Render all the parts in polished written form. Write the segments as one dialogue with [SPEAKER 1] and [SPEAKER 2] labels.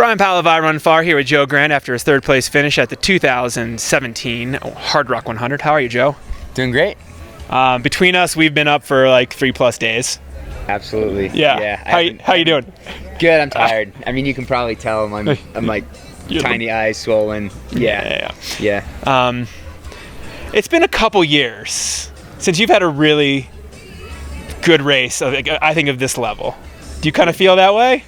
[SPEAKER 1] Brian Powell of I Run Far here with Joe Grant after his third place finish at the 2017 Hardrock 100. How are you, Joe?
[SPEAKER 2] Doing great.
[SPEAKER 1] Between us, we've been up for like 3+ days.
[SPEAKER 2] Absolutely.
[SPEAKER 1] Yeah. How you doing?
[SPEAKER 2] Good. I'm tired. I mean, you can probably tell I'm like tiny eyes swollen. Yeah.
[SPEAKER 1] It's been a couple years since you've had a really good race. I think of this level. Do you kind of feel that way?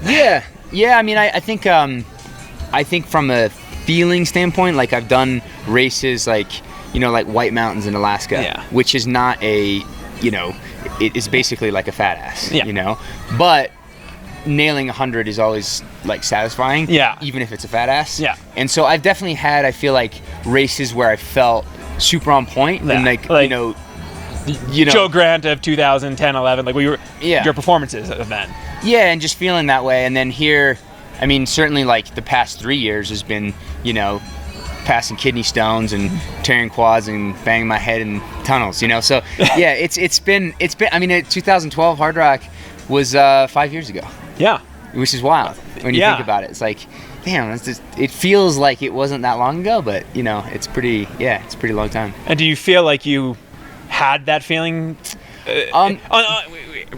[SPEAKER 2] Yeah. I mean, I think from a feeling standpoint, like I've done races like White Mountains in Alaska, which is not it is basically like a fat ass, but nailing 100 is always like satisfying, even if it's a fat ass. And so I've definitely had, I feel like, races where I felt super on point and
[SPEAKER 1] Joe Grant of 2010, 11, like your performances of then.
[SPEAKER 2] Yeah, and just feeling that way. And then here, I mean, certainly like the past 3 years has been, passing kidney stones and tearing quads and banging my head in tunnels, So yeah, it's been. I mean, 2012 Hardrock was 5 years ago.
[SPEAKER 1] Yeah,
[SPEAKER 2] which is wild when you think about it. It's like, damn, it feels like it wasn't that long ago, but it's pretty long time.
[SPEAKER 1] And do you feel like you had that feeling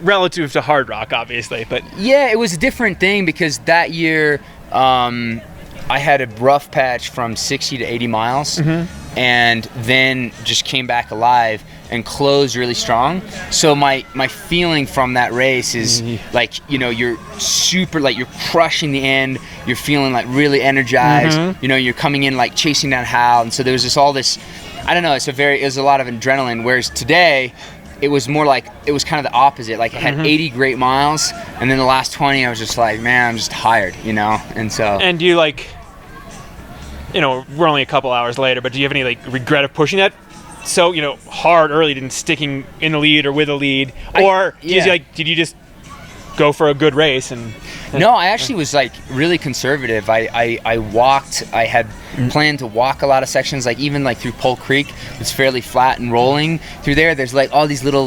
[SPEAKER 1] relative to Hardrock, obviously, but
[SPEAKER 2] yeah, it was a different thing because that year I had a rough patch from 60 to 80 miles, and then just came back alive and closed really strong. So my feeling from that race is like, you're super, like, you're crushing the end, you're feeling like really energized, you're coming in like chasing down Hal, and so there was I don't know, it was a lot of adrenaline, whereas today it was more like, it was kind of the opposite. Like I had 80 great miles, and then the last 20 I was just like, man, I'm just tired, and so.
[SPEAKER 1] And do you we're only a couple hours later, but do you have any regret of pushing that so hard early and sticking in the lead or with the lead, or did you just go for a good race? And
[SPEAKER 2] no, I actually was really conservative. I walked. I had planned to walk a lot of sections, even through Pole Creek. It's fairly flat and rolling through there. There's all these little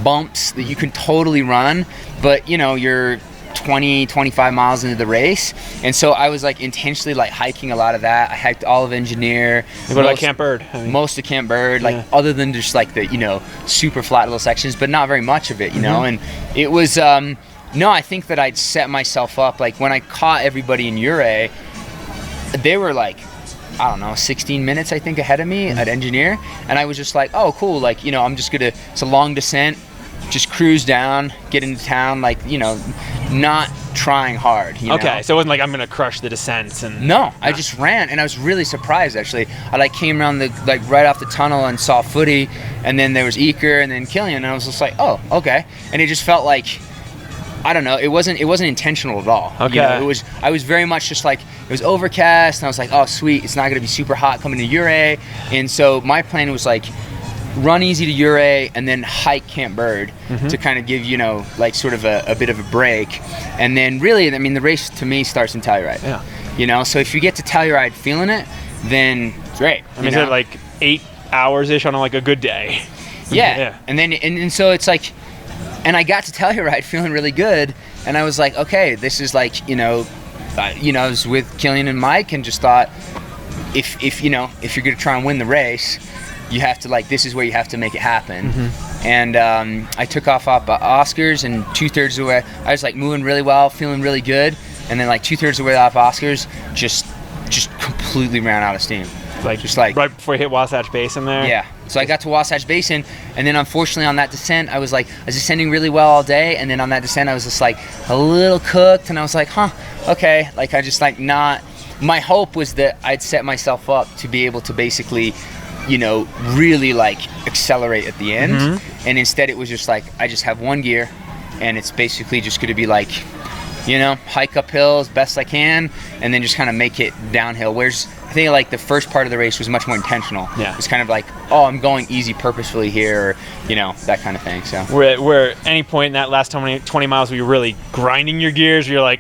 [SPEAKER 2] bumps that you can totally run, but you're 20-25 miles into the race, and so I was intentionally hiking a lot of that. I hiked all of Engineer.
[SPEAKER 1] What about Camp Bird?
[SPEAKER 2] Most of Camp Bird, other than just the super flat little sections, but not very much of it, and it was I think that I'd set myself up when I caught everybody in Ouray, they were 16 minutes I think ahead of me at Engineer, and I was just oh cool, I'm just gonna, it's a long descent, just cruise down, get into town, not trying hard.
[SPEAKER 1] Okay, so it wasn't I'm gonna crush the descents and.
[SPEAKER 2] No, I just ran, and I was really surprised actually. I came around the right off the tunnel and saw Footy, and then there was Eker, and then Killian, and I was just oh, okay, and it just felt I don't know, it wasn't intentional at all.
[SPEAKER 1] Okay.
[SPEAKER 2] I was very much just it was overcast, and I was oh sweet, it's not gonna be super hot coming to Ouray, and so my plan was run easy to Ouray and then hike Camp Bird to kind of give sort of a bit of a break, and then really, I mean, the race to me starts in Telluride. So if you get to Telluride feeling it, then great.
[SPEAKER 1] I mean, is it 8 hours ish on a good day?
[SPEAKER 2] Yeah. And then and so it's and I got to Telluride feeling really good, and I was okay, this is I was with Killian and Mike, and just thought, if you're gonna try and win the race, you have to this is where you have to make it happen. And I took off Oscars, and 2/3 of the way I was moving really well, feeling really good, and then 2/3 of the way off Oscars, just completely ran out of steam.
[SPEAKER 1] Right before you hit Wasatch Basin there?
[SPEAKER 2] Yeah. So I got to Wasatch Basin, and then unfortunately on that descent, I was descending really well all day, and then on that descent I was just a little cooked, and I was okay. I just not. My hope was that I'd set myself up to be able to basically, really accelerate at the end, and instead it was just I just have one gear, and it's basically just going to be hike up hills best I can, and then just kind of make it downhill. Whereas I think the first part of the race was much more intentional.
[SPEAKER 1] Yeah.
[SPEAKER 2] It's kind of oh, I'm going easy purposefully here, or, that kind of thing. So
[SPEAKER 1] were any point in that last 20 miles where you're really grinding your gears, or you're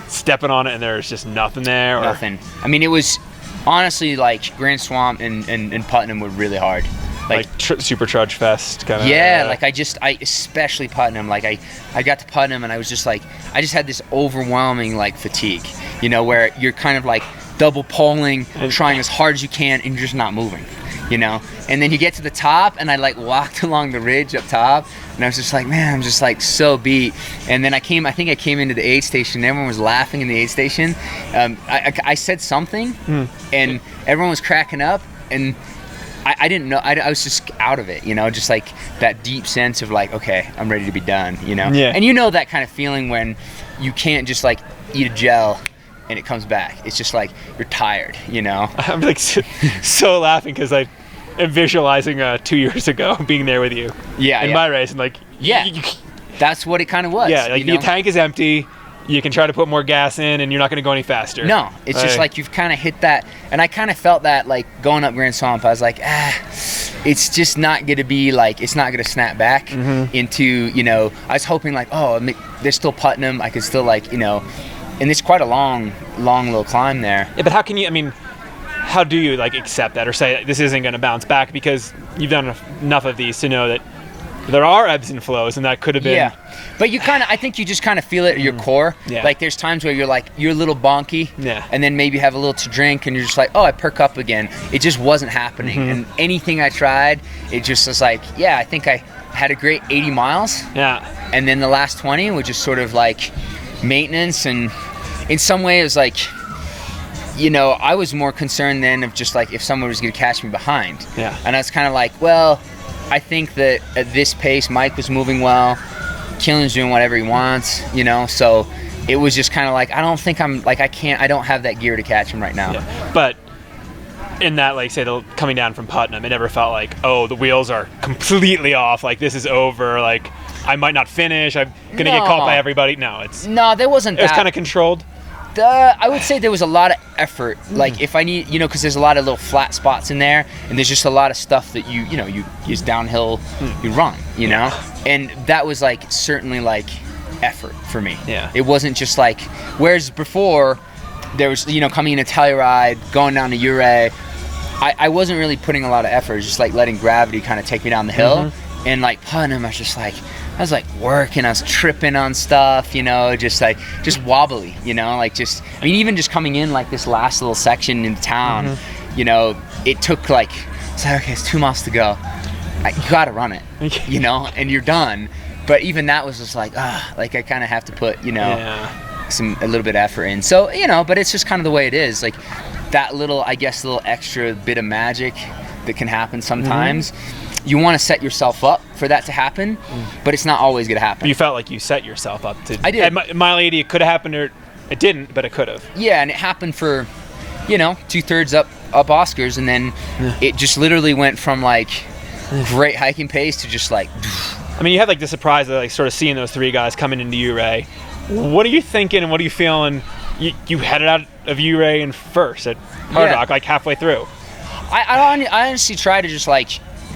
[SPEAKER 1] stepping on it and there's just nothing there? Or?
[SPEAKER 2] Nothing. I mean, it was honestly Grand Swamp and Putnam were really hard.
[SPEAKER 1] like super trudge fest kind of.
[SPEAKER 2] Yeah, like I especially Putnam, like I got to Putnam and I was just like, I just had this overwhelming like fatigue, you know, where you're kind of like double poling, trying as hard as you can, and you're just not moving, you know. And then you get to the top, and I like walked along the ridge up top, and I was just like, man, I'm just like so beat. And then I think I came into the aid station, and everyone was laughing in the aid station. I said something, and everyone was cracking up, and I didn't know. I was just out of it, you know, just like that deep sense of like, okay, I'm ready to be done, you know.
[SPEAKER 1] Yeah.
[SPEAKER 2] And you know that kind of feeling when you can't just like eat a gel and it comes back. It's just like you're tired, you know.
[SPEAKER 1] I'm like so laughing because I am visualizing 2 years ago being there with you.
[SPEAKER 2] Yeah.
[SPEAKER 1] In my race, and like
[SPEAKER 2] that's what it kind of was.
[SPEAKER 1] Yeah, like
[SPEAKER 2] you know?
[SPEAKER 1] the tank is empty. You can try to put more gas in, and you're not going to go any faster.
[SPEAKER 2] No, it's just like you've kind of hit that, and I kind of felt that like going up Grand Swamp. I was like, it's just not going to be like, it's not going to snap back into, you know. I was hoping like, oh, there's still Putnam. I could still like, you know, and it's quite a long little climb there.
[SPEAKER 1] Yeah, but how can you? I mean, how do you like accept that or say this isn't going to bounce back, because you've done enough of these to know that there are ebbs and flows, and that could have been.
[SPEAKER 2] Yeah, but I think you just kind of feel it at your core.
[SPEAKER 1] Yeah.
[SPEAKER 2] Like there's times where you're a little bonky,
[SPEAKER 1] yeah,
[SPEAKER 2] and then maybe have a little to drink, and you're just like, oh, I perk up again. It just wasn't happening, and anything I tried, it just was like, yeah, I think I had a great 80 miles.
[SPEAKER 1] Yeah.
[SPEAKER 2] And then the last 20 was just sort of like maintenance, and in some way it was like, you know, I was more concerned then of just like if someone was going to catch me behind.
[SPEAKER 1] Yeah.
[SPEAKER 2] And I was kind of like, well, I think that at this pace, Mike was moving well, Killian's doing whatever he wants, you know, so it was just kind of like, I don't think I don't have that gear to catch him right now.
[SPEAKER 1] Yeah. But in that, like, say, coming down from Putnam, it never felt like, oh, the wheels are completely off, like, this is over, like, I might not finish, I'm going to get caught by everybody. No,
[SPEAKER 2] there wasn't that.
[SPEAKER 1] It was kind of controlled.
[SPEAKER 2] I would say there was a lot of effort. Like if I need, you know, because there's a lot of little flat spots in there, and there's just a lot of stuff that you use downhill, you run, you know, and that was like certainly like effort for me.
[SPEAKER 1] Yeah.
[SPEAKER 2] It wasn't just like, whereas before there was, you know, coming in a Telluride, going down to Ouray, I wasn't really putting a lot of effort. It was just like letting gravity kind of take me down the hill, and like Putnam, I was like working, I was tripping on stuff, you know, just wobbly, you know, like just, I mean, even just coming in like this last little section in town, you know, it took like, it's like, okay, it's 2 miles to go. You gotta run it, you know, and you're done. But even that was just like, like I kind of have to put, you know, a little bit of effort in. So, you know, but it's just kind of the way it is. Like that little, I guess, little extra bit of magic that can happen sometimes. You want to set yourself up for that to happen, but it's not always going to happen.
[SPEAKER 1] You felt like you set yourself up to.
[SPEAKER 2] I did.
[SPEAKER 1] At Mile 80, it could have happened, or it didn't, but it could have.
[SPEAKER 2] Yeah, and it happened for, you know, 2/3 up Oscars, and then it just literally went from like great hiking pace to just like.
[SPEAKER 1] I mean, you had like the surprise of like sort of seeing those three guys coming into Ouray. What are you thinking, and what are you feeling? You headed out of Ouray in first at Hardrock, like halfway through.
[SPEAKER 2] I honestly try to just like.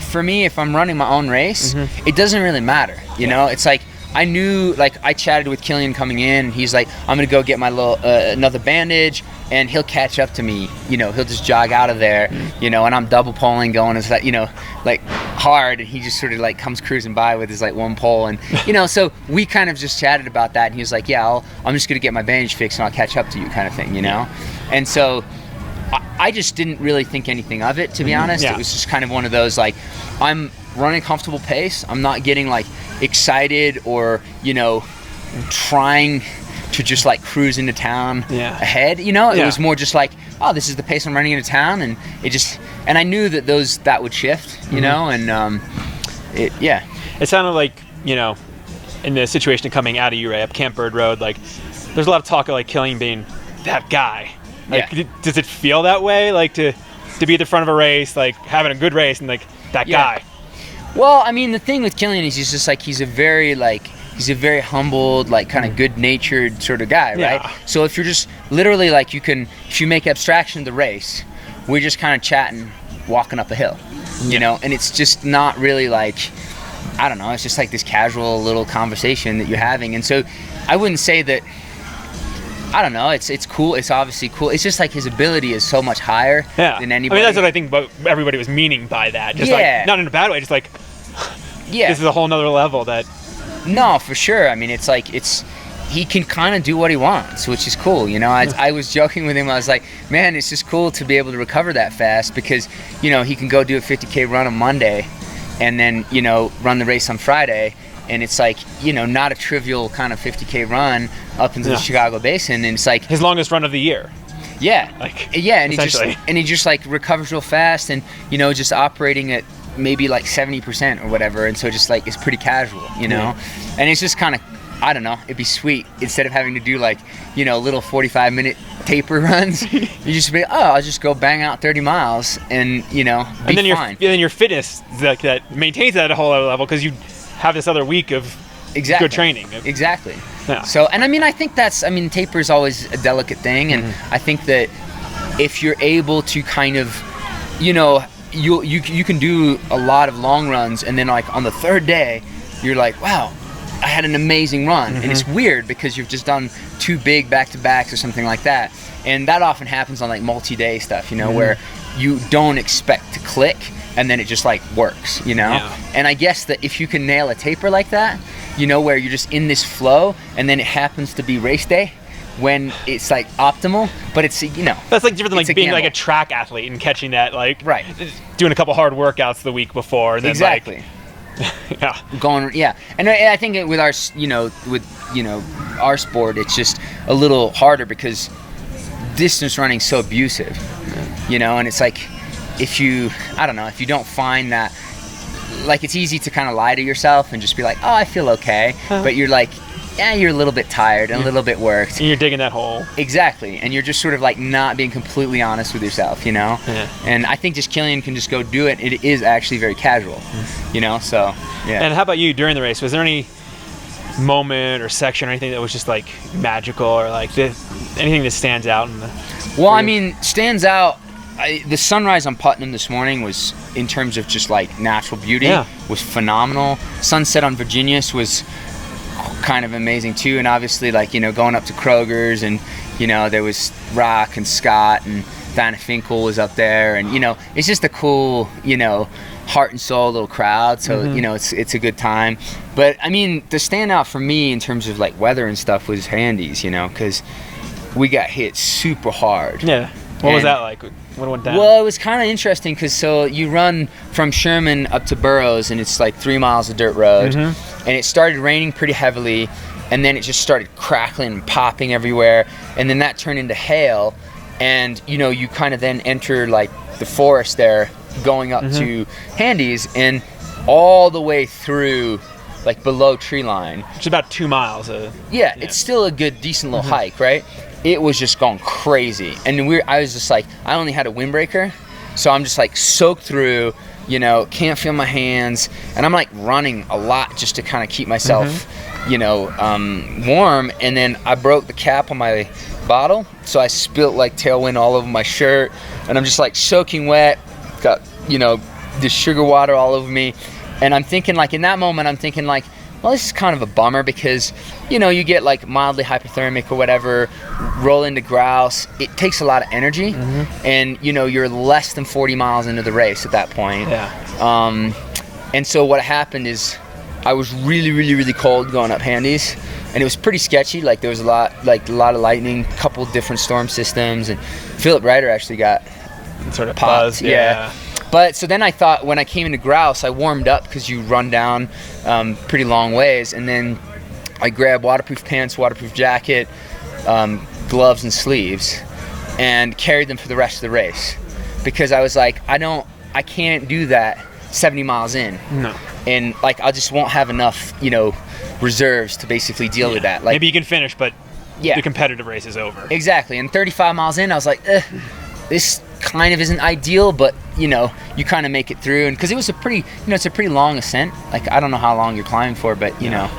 [SPEAKER 2] For me, if I'm running my own race, it doesn't really matter. You know, it's like I knew, like I chatted with Killian coming in, and he's like, I'm gonna go get my little another bandage, and he'll catch up to me. You know, he'll just jog out of there. You know, and I'm double poling, going as that, you know, like hard, and he just sort of like comes cruising by with his like one pole, and you know, so we kind of just chatted about that, and he was like, yeah, I'm just gonna get my bandage fixed, and I'll catch up to you, kind of thing, you know, and so. I just didn't really think anything of it, to be honest.
[SPEAKER 1] Yeah.
[SPEAKER 2] It was just kind of one of those, like, I'm running a comfortable pace. I'm not getting, like, excited or, you know, trying to just, like, cruise into town ahead, you know? It was more just like, oh, this is the pace I'm running into town, and it just... And I knew that that would shift, you know? And,
[SPEAKER 1] It sounded like, you know, in the situation of coming out of Ouray up Camp Bird Road, like, there's a lot of talk of, like, Killian being that guy. Like, does it feel that way, like to be at the front of a race, like having a good race, and like that guy?
[SPEAKER 2] Well, I mean, the thing with Killian is he's just like he's a very humbled, like kind of good-natured sort of guy, right? So if you're just literally like if you make abstraction of the race, we're just kind of chatting, walking up a hill, you know, and it's just not really like, I don't know, it's just like this casual little conversation that you're having, and so I wouldn't say that. I don't know. It's cool. It's obviously cool. It's just like his ability is so much higher than anybody.
[SPEAKER 1] I mean, that's what I think everybody was meaning by that. Just like, not in a bad way, just like, this is a whole nother level that...
[SPEAKER 2] No, for sure. I mean, it's like, he can kind of do what he wants, which is cool. You know, I was joking with him. I was like, man, it's just cool to be able to recover that fast because, you know, he can go do a 50K run on Monday and then, you know, run the race on Friday. And it's like, you know, not a trivial kind of 50K run up into the Chicago Basin. And it's like
[SPEAKER 1] his longest run of the year.
[SPEAKER 2] Yeah. And he just like recovers real fast and, you know, just operating at maybe like 70% or whatever. And so just like, it's pretty casual, you know? And it's just kind of, I don't know, it'd be sweet instead of having to do like, you know, little 45-minute taper runs. You just be, I'll just go bang out 30 miles and, you know, be fine.
[SPEAKER 1] And then your fitness that maintains that at a whole other level because you have this other week of good training.
[SPEAKER 2] Exactly.
[SPEAKER 1] Yeah.
[SPEAKER 2] So, and I mean, I think taper is always a delicate thing. And I think that if you're able to kind of, you know, you can do a lot of long runs and then like on the third day, you're like, wow, I had an amazing run. And it's weird because you've just done 2 big back-to-backs or something like that. And that often happens on like multi-day stuff, you know, where you don't expect to click and then it just like works, you know? And I guess that if you can nail a taper like that, you know, where you're just in this flow and then it happens to be race day when it's like optimal, but it's, you know,
[SPEAKER 1] that's like different than like being like a track athlete and catching that, like doing a couple hard workouts the week before and then like, and I think with our, you know, our sport, it's just a little harder because distance running's so abusive, you know, and it's like if you don't find that, like it's easy to kind of lie to yourself and just be like, oh, I feel okay, but you're like, yeah, you're a little bit tired and a little bit worked. And you're digging that hole.
[SPEAKER 2] Exactly. And you're just sort of like not being completely honest with yourself, you know? And I think just Killian can just go do it. It is actually very casual, you know? So, yeah.
[SPEAKER 1] And how about you during the race? Was there any moment or section or anything that was just like magical or like anything that stands out?
[SPEAKER 2] I mean, stands out. The sunrise on Putnam this morning was, in terms of just like natural beauty, was phenomenal. Sunset on Virginius was kind of amazing too, and obviously like, you know, going up to Kroger's and, you know, there was Rock and Scott and Vanna Finkel was up there, and, you know, it's just a cool, you know, heart and soul little crowd, so you know, it's a good time. But I mean, the standout for me in terms of like weather and stuff was Handy's, you know, because we got hit super hard.
[SPEAKER 1] What was that like? What went down?
[SPEAKER 2] Well, it was kind of interesting because so you run from Sherman up to Burroughs and it's like 3 miles of dirt road, and it started raining pretty heavily, and then it just started crackling and popping everywhere, and then that turned into hail, and you know, you kind of then enter like the forest there going up to Handy's, and all the way through like below tree line.
[SPEAKER 1] It's about 2 miles.
[SPEAKER 2] It's still a good, decent little hike, right? It was just going crazy, and I was just like, I only had a windbreaker, so I'm just like soaked through, you know, can't feel my hands, and I'm like running a lot just to kind of keep myself, you know, warm. And then I broke the cap on my bottle, so I spilt like tailwind all over my shirt, and I'm just like soaking wet, got, you know, this sugar water all over me, and I'm thinking like, in that moment, I'm thinking like, well, this is kind of a bummer because, you know, you get like mildly hypothermic or whatever, roll into grouse. It takes a lot of energy, and, you know, you're less than 40 miles into the race at that point. And so what happened is I was really, really, really cold going up Handy's, and it was pretty sketchy. Like there was a lot of lightning, a couple different storm systems, and Philip Ryder actually got
[SPEAKER 1] sort of
[SPEAKER 2] popped.
[SPEAKER 1] buzzed.
[SPEAKER 2] But so then I thought, when I came into grouse, I warmed up because you run down pretty long ways, and then I grabbed waterproof pants, waterproof jacket, gloves and sleeves, and carried them for the rest of the race, because I was like, I can't do that 70 miles in. And like, I just won't have enough, you know, reserves to basically deal with that. Like,
[SPEAKER 1] maybe you can finish, but the competitive race is over.
[SPEAKER 2] Exactly. And 35 miles in, I was like, this kind of isn't ideal, but, you know, you kind of make it through. And because it was a pretty, you know, it's a pretty long ascent. Like, I don't know how long you're climbing for, but, you know,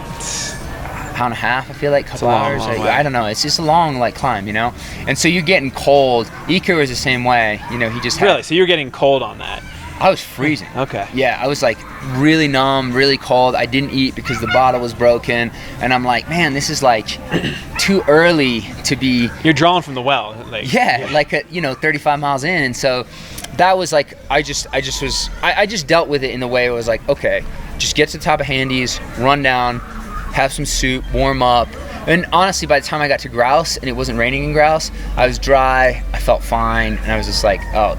[SPEAKER 2] hour and a half, I feel like, a couple hours.
[SPEAKER 1] Long
[SPEAKER 2] I don't know. It's just a long, like, climb, you know? And so you're getting cold. Ika was the same way. You know, he just had...
[SPEAKER 1] Really? So you're getting cold on that?
[SPEAKER 2] I was freezing.
[SPEAKER 1] Okay.
[SPEAKER 2] Yeah, I was like really numb, really cold. I didn't eat because the bottle was broken, and I'm like, man, this is like too early to be.
[SPEAKER 1] You're drawn from the well. Like,
[SPEAKER 2] like 35 miles in, and so that was like I just dealt with it in the way it was like, okay, just get to the top of Handy's, run down, have some soup, warm up. And honestly, by the time I got to Grouse and it wasn't raining in Grouse, I was dry, I felt fine, and I was just like, oh,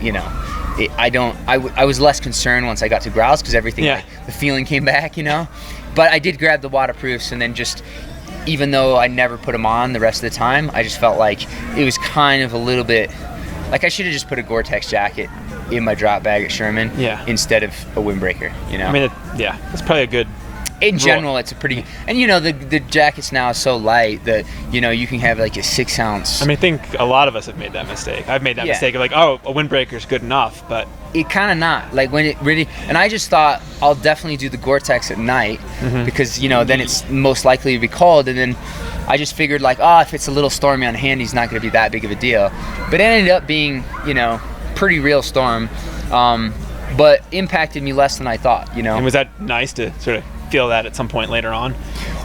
[SPEAKER 2] I was less concerned once I got to Grouse because everything, like, the feeling came back, But I did grab the waterproofs, and then just, even though I never put them on the rest of the time, I just felt like it was kind of a little bit, like I should have just put a Gore-Tex jacket in my drop bag at Sherman instead of a windbreaker,
[SPEAKER 1] I mean, that's probably a good.
[SPEAKER 2] In general, it's a pretty, and the jackets now are so light that you can have like a 6 ounce.
[SPEAKER 1] I mean, I think a lot of us have made that mistake. I've made that mistake of like, oh, a windbreaker's good enough, but
[SPEAKER 2] it kind of not. Like when it really, and I just thought I'll definitely do the Gore-Tex at night because then it's most likely to be cold, and then I just figured like, if it's a little stormy on Handy, it's not going to be that big of a deal. But it ended up being pretty real storm, but impacted me less than I thought.
[SPEAKER 1] And was that nice to sort of feel that at some point later on?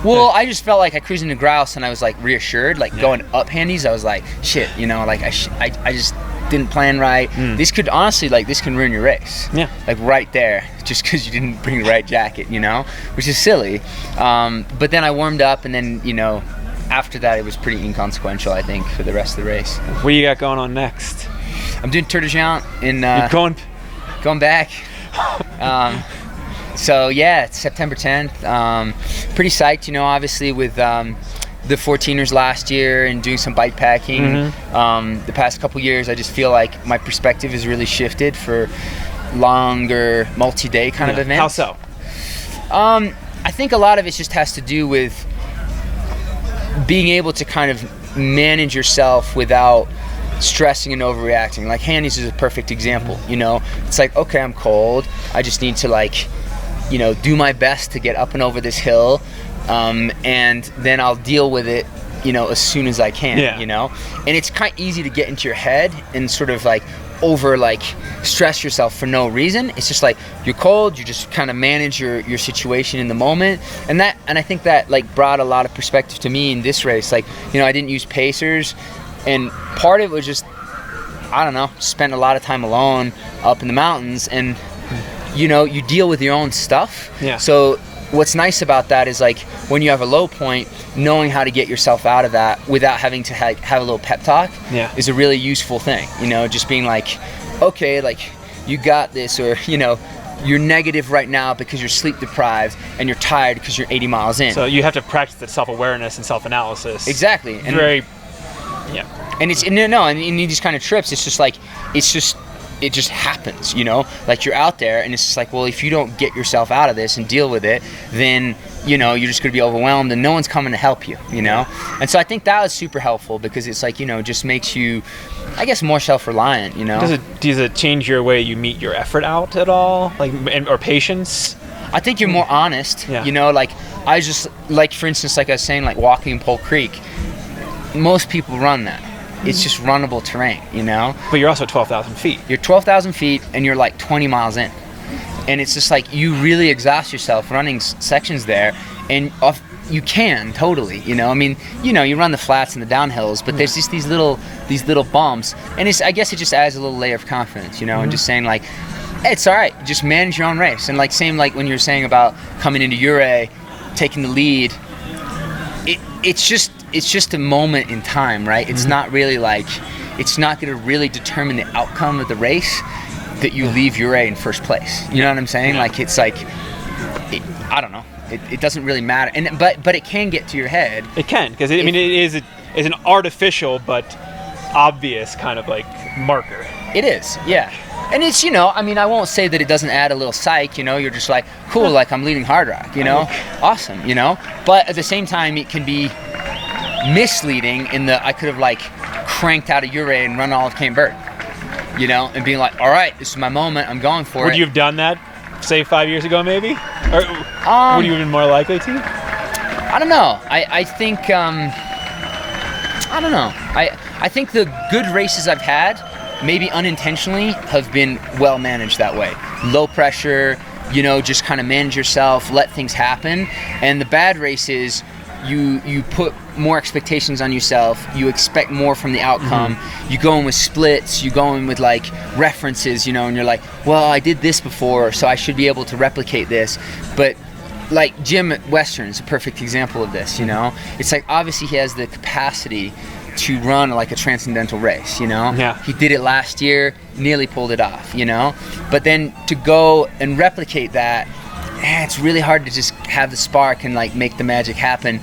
[SPEAKER 2] Well, I just felt like I cruised into Grouse and I was like reassured, like going up Handy's, I was like, shit, like I just didn't plan right. This could honestly, like, this can ruin your race. Yeah. Like right there, just because you didn't bring the right jacket, which is silly. But then I warmed up, and then, after that it was pretty inconsequential, I think, for the rest of the race.
[SPEAKER 1] What you got going on next?
[SPEAKER 2] I'm doing Tour de Géant in
[SPEAKER 1] You're
[SPEAKER 2] going back. So yeah, it's September 10th. Pretty psyched, obviously with the 14ers last year and doing some bike packing. The past couple years, I just feel like my perspective has really shifted for longer, multi-day kind of events.
[SPEAKER 1] How so?
[SPEAKER 2] I think a lot of it just has to do with being able to kind of manage yourself without stressing and overreacting. Like Handy's is a perfect example. It's like, okay, I'm cold. I just need to like, do my best to get up and over this hill, and then I'll deal with it, as soon as I can. And it's kind of easy to get into your head and sort of like stress yourself for no reason. It's just like you're cold, you just kind of manage your situation in the moment, and I think that like brought a lot of perspective to me in this race. Like, I didn't use pacers, and part of it was just, I don't know, spent a lot of time alone up in the mountains, and you deal with your own stuff. So what's nice about that is like when you have a low point, knowing how to get yourself out of that without having to have a little pep talk is a really useful thing. Just being like, okay, like you got this, or you're negative right now because you're sleep deprived and you're tired because you're 80 miles in.
[SPEAKER 1] So you have to practice the self-awareness and self-analysis.
[SPEAKER 2] Exactly. And and it's and in these kind of trips, it's just like it just happens, like you're out there and it's just like, well, if you don't get yourself out of this and deal with it, then you're just going to be overwhelmed and no one's coming to help you. And so I think that was super helpful because it's like, just makes you, I guess, more self-reliant.
[SPEAKER 1] Does it change your way you meet your effort out at all, like, or patience?
[SPEAKER 2] I think you're more honest. Like I just, like, for instance, like I was saying, like walking in Pole Creek, most people run that. It's just runnable terrain,
[SPEAKER 1] But you're also 12,000 feet.
[SPEAKER 2] You're 12,000 feet and you're like 20 miles in. And it's just like you really exhaust yourself running sections there, and you can totally, I mean, you run the flats and the downhills, but there's just these little bumps, and I guess it just adds a little layer of confidence, and just saying like, hey, it's all right, just manage your own race. And like same like when you were saying about coming into Ouray, taking the lead, it's just a moment in time, right? It's not really like, it's not going to really determine the outcome of the race that you leave Ouray in first place. You know what I'm saying? Like it's like, I don't know. It doesn't really matter. And but it can get to your head.
[SPEAKER 1] It can, because it is an artificial but obvious kind of like marker.
[SPEAKER 2] It is, yeah. And it's, I won't say that it doesn't add a little psych, you're just like, cool, like I'm leading Hardrock, awesome, But at the same time, it can be misleading in that I could have like cranked out of Ouray and run all of Cape Verde, and being like, all right, this is my moment, I'm going for it.
[SPEAKER 1] Would you have done that, say 5 years ago maybe? Or would you have been more likely to?
[SPEAKER 2] I don't know. I think, I don't know. I think the good races I've had maybe unintentionally have been well managed that way. Low pressure, just kind of manage yourself, let things happen. And the bad races, you put more expectations on yourself, you expect more from the outcome. You go in with splits, you go in with like references, and you're like, well, I did this before, so I should be able to replicate this. But like Jim at Western is a perfect example of this. It's like, obviously he has the capacity to run like a transcendental race.
[SPEAKER 1] Yeah.
[SPEAKER 2] He did it last year, nearly pulled it off. But then to go and replicate that, it's really hard to just have the spark and like make the magic happen,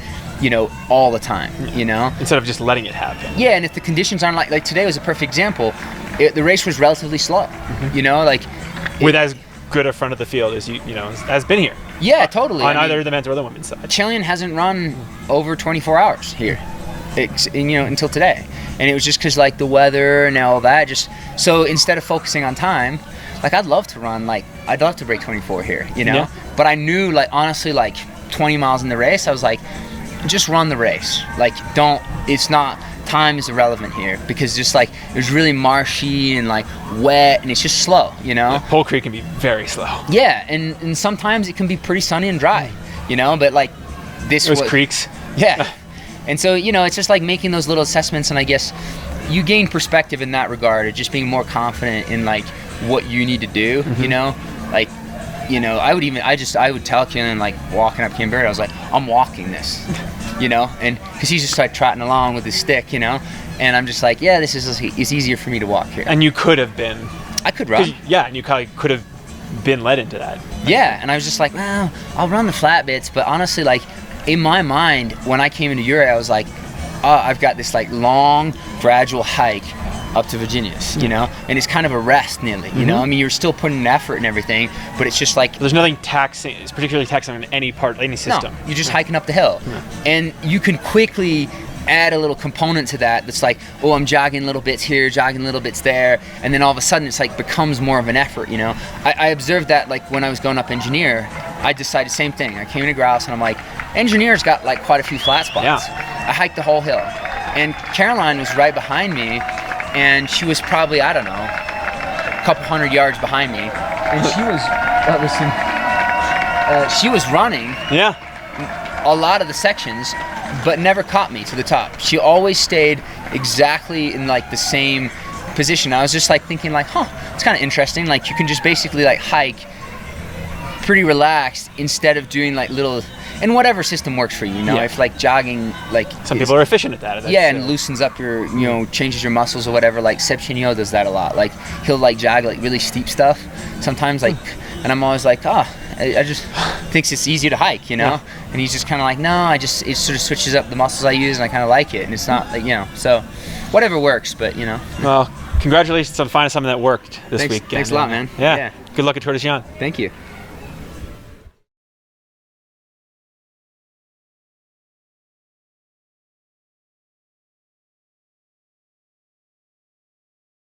[SPEAKER 2] all the time.
[SPEAKER 1] Instead of just letting it happen.
[SPEAKER 2] Yeah, and if the conditions aren't like today was a perfect example. The race was relatively slow.
[SPEAKER 1] With as good a front of the field as has been here.
[SPEAKER 2] Yeah, totally.
[SPEAKER 1] On either the men's or the women's side.
[SPEAKER 2] Chilean hasn't run over 24 hours here, until today, and it was just because like the weather and all that. So instead of focusing on time, like I'd love to run, like I'd love to break 24 here,
[SPEAKER 1] Yeah.
[SPEAKER 2] But I knew, like honestly, like 20 miles in the race, I was like, just run the race. Like it's not, time is irrelevant here, because just like it was really marshy and like wet, and it's just slow,
[SPEAKER 1] Yeah, Pole Creek can be very slow.
[SPEAKER 2] Yeah, and sometimes it can be pretty sunny and dry, but like this
[SPEAKER 1] Those creeks.
[SPEAKER 2] Yeah. And so, it's just like making those little assessments, and I guess you gain perspective in that regard of just being more confident in like what you need to do, like, I would tell Keelan, like walking up Camp Bird, I was like, I'm walking this, and because he's just like trotting along with his stick, and I'm just like, yeah, it's easier for me to walk here.
[SPEAKER 1] And you could have been.
[SPEAKER 2] I could run.
[SPEAKER 1] Yeah, and you kind of could have been led into that.
[SPEAKER 2] Yeah, and I was just like, well, I'll run the flat bits, but honestly, like, in my mind, when I came into Uray, I was like, oh, I've got this like long, gradual hike up to Virginia's, and it's kind of a rest nearly, I mean, you're still putting in effort and everything, but it's just like,
[SPEAKER 1] there's nothing taxing. It's particularly taxing on any part, any system.
[SPEAKER 2] No, you're just hiking up the hill, and you can quickly add a little component to that's like, oh, I'm jogging little bits here, jogging little bits there, and then all of a sudden it's like becomes more of an effort. I observed that like when I was going up Engineer, I decided same thing. I came into Grouse and I'm like, Engineer's got like quite a few flat spots.
[SPEAKER 1] Yeah.
[SPEAKER 2] I hiked the whole hill, and Caroline was right behind me, and she was probably, I don't know, a couple hundred yards behind me, and she was running.
[SPEAKER 1] Yeah.
[SPEAKER 2] A lot of the sections, but never caught me to the top. She always stayed exactly in like the same position. I was just like thinking like, it's kind of interesting. Like you can just basically like hike pretty relaxed instead of doing like little, and whatever system works for you,
[SPEAKER 1] Yeah.
[SPEAKER 2] if like jogging, like
[SPEAKER 1] Some people are efficient at that.
[SPEAKER 2] and loosens up your, changes your muscles or whatever. Like Seb Chinio does that a lot. Like he'll like jog like really steep stuff sometimes, like, and I'm always like, I just thinks it's easier to hike,
[SPEAKER 1] Yeah.
[SPEAKER 2] And he's just kind of like, no, it sort of switches up the muscles I use, and I kind of like it, and it's not like, so whatever works, but
[SPEAKER 1] Well, congratulations on finding something that worked this weekend.
[SPEAKER 2] Thanks a lot, man.
[SPEAKER 1] Yeah. Good luck at Tour de Sion.
[SPEAKER 2] Thank you.